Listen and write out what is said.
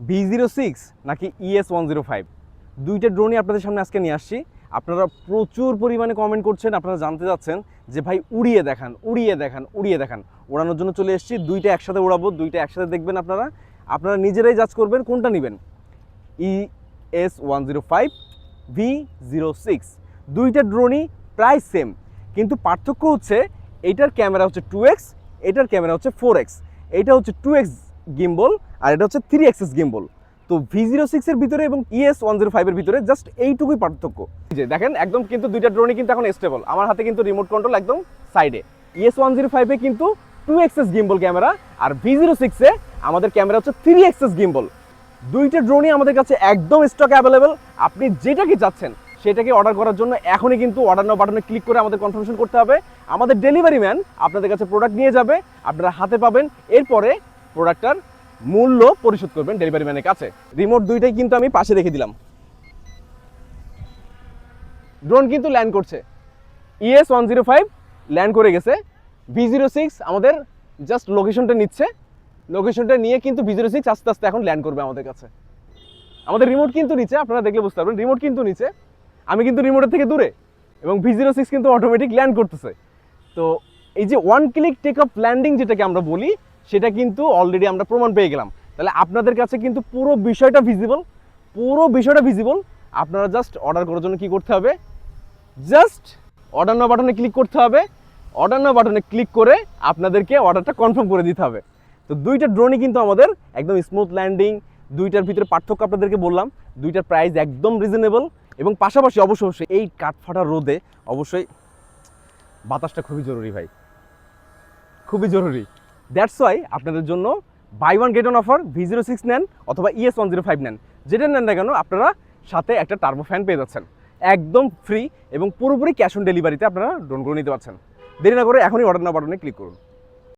V06 নাকি ES105 দুইটা ড্রোনই আপনাদের সামনে আজকে নিয়ে আসছি। আপনারা প্রচুর পরিমাণে কমেন্ট করছেন, আপনারা জানতে চাচ্ছেন যে ভাই উড়িয়ে দেখান উড়িয়ে দেখান উড়িয়ে দেখান। ওড়ানোর জন্য চলে এসেছি, দুইটা একসাথে উড়াবো, দুইটা একসাথে দেখবেন। আপনারা আপনারা নিজেরাই জাজ করবেন কোনটা নেবেন। ES105 V06 দুইটা ড্রোনই প্রায় সেম, কিন্তু পার্থক্য হচ্ছে এইটার ক্যামেরা হচ্ছে 2x, এটার ক্যামেরা হচ্ছে 4x। এটা হচ্ছে 2x গিম্বল আর এটা হচ্ছে 3x গিম্বল। তো V06 এর ভিতরে এবং ES105 এর ভিতরে জাস্ট এইটুকুই পার্থক্য। যে দেখেন একদম কিন্তু দুইটা ড্রোনই কিন্তু এখন স্টেবল। আমার হাতে কিন্তু রিমোট কন্ট্রোল একদম সাইডে। ES105 এ কিন্তু 2x গিম্বল ক্যামেরা, আর V06 এ আমাদের ক্যামেরা হচ্ছে 3x গিম্বল। দুইটা ড্রোনই আমাদের কাছে একদম স্টক অ্যাভেলেবেল। আপনি যেটাকে চাচ্ছেন সেটাকে অর্ডার করার জন্য এখনই কিন্তু অর্ডার নাও বাটনে ক্লিক করে আমাদের কনফার্মেশন করতে হবে। আমাদের ডেলিভারি ম্যান আপনাদের কাছে প্রোডাক্ট নিয়ে যাবে, আপনারা হাতে পাবেন, এরপরে প্রোডাক্টটার মূল্য পরিশোধ করবেন ডেলিভারি ম্যানের কাছে। রিমোট দুইটাই কিন্তু আমি পাশে রেখে দিলাম। ড্রোন কিন্তু ল্যান্ড করছে, ES105 ল্যান্ড করে গেছে। V06 আমাদের জাস্ট লোকেশনটা নিচ্ছে, লোকেশনটা নিয়ে কিন্তু V06 আস্তে আস্তে এখন ল্যান্ড করবে আমাদের কাছে। আমাদের রিমোট কিন্তু নিচে, আপনারা দেখলে বুঝতে পারবেন রিমোট কিন্তু নিচে, আমি কিন্তু রিমোটের থেকে দূরে, এবং V06 কিন্তু অটোমেটিক ল্যান্ড করতেছে। তো এই যে one click take off landing যেটাকে আমরা বলি, সেটা কিন্তু অলরেডি আমরা প্রমাণ পেয়ে গেলাম। তাহলে আপনাদের কাছে কিন্তু পুরো বিষয়টা ভিজিবল। আপনারা জাস্ট অর্ডার করার জন্য কি করতে হবে, জাস্ট অর্ডার নাও বাটনে ক্লিক করতে হবে। অর্ডার নাও বাটনে ক্লিক করে আপনাদেরকে অর্ডারটা কনফার্ম করে দিতে হবে। তো দুইটা ড্রোনই কিন্তু আমাদের একদম স্মুথ ল্যান্ডিং। দুইটার ভিতরে পার্থক্য আপনাদেরকে বললাম, দুইটার প্রাইস একদম রিজনেবল, এবং পাশাপাশি অবশ্যই এই কাঠফাটা রোদে অবশ্যই বাতাসটা খুবই জরুরি ভাই, খুবই জরুরি। দ্যাটস ওয়াই আপনাদের জন্য buy one get one offer. V06 নেন অথবা ES105 নেন, যেটা নেন না কেন আপনারা সাথে একটা টার্বো ফ্যান পেয়ে যাচ্ছেন একদম ফ্রি, এবং পুরোপুরি ক্যাশ অন ডেলিভারিতে আপনারা ড্রোনগুলো নিতে পারছেন। দেরি না করে এখনই অর্ডার নাও বাটনে ক্লিক করুন।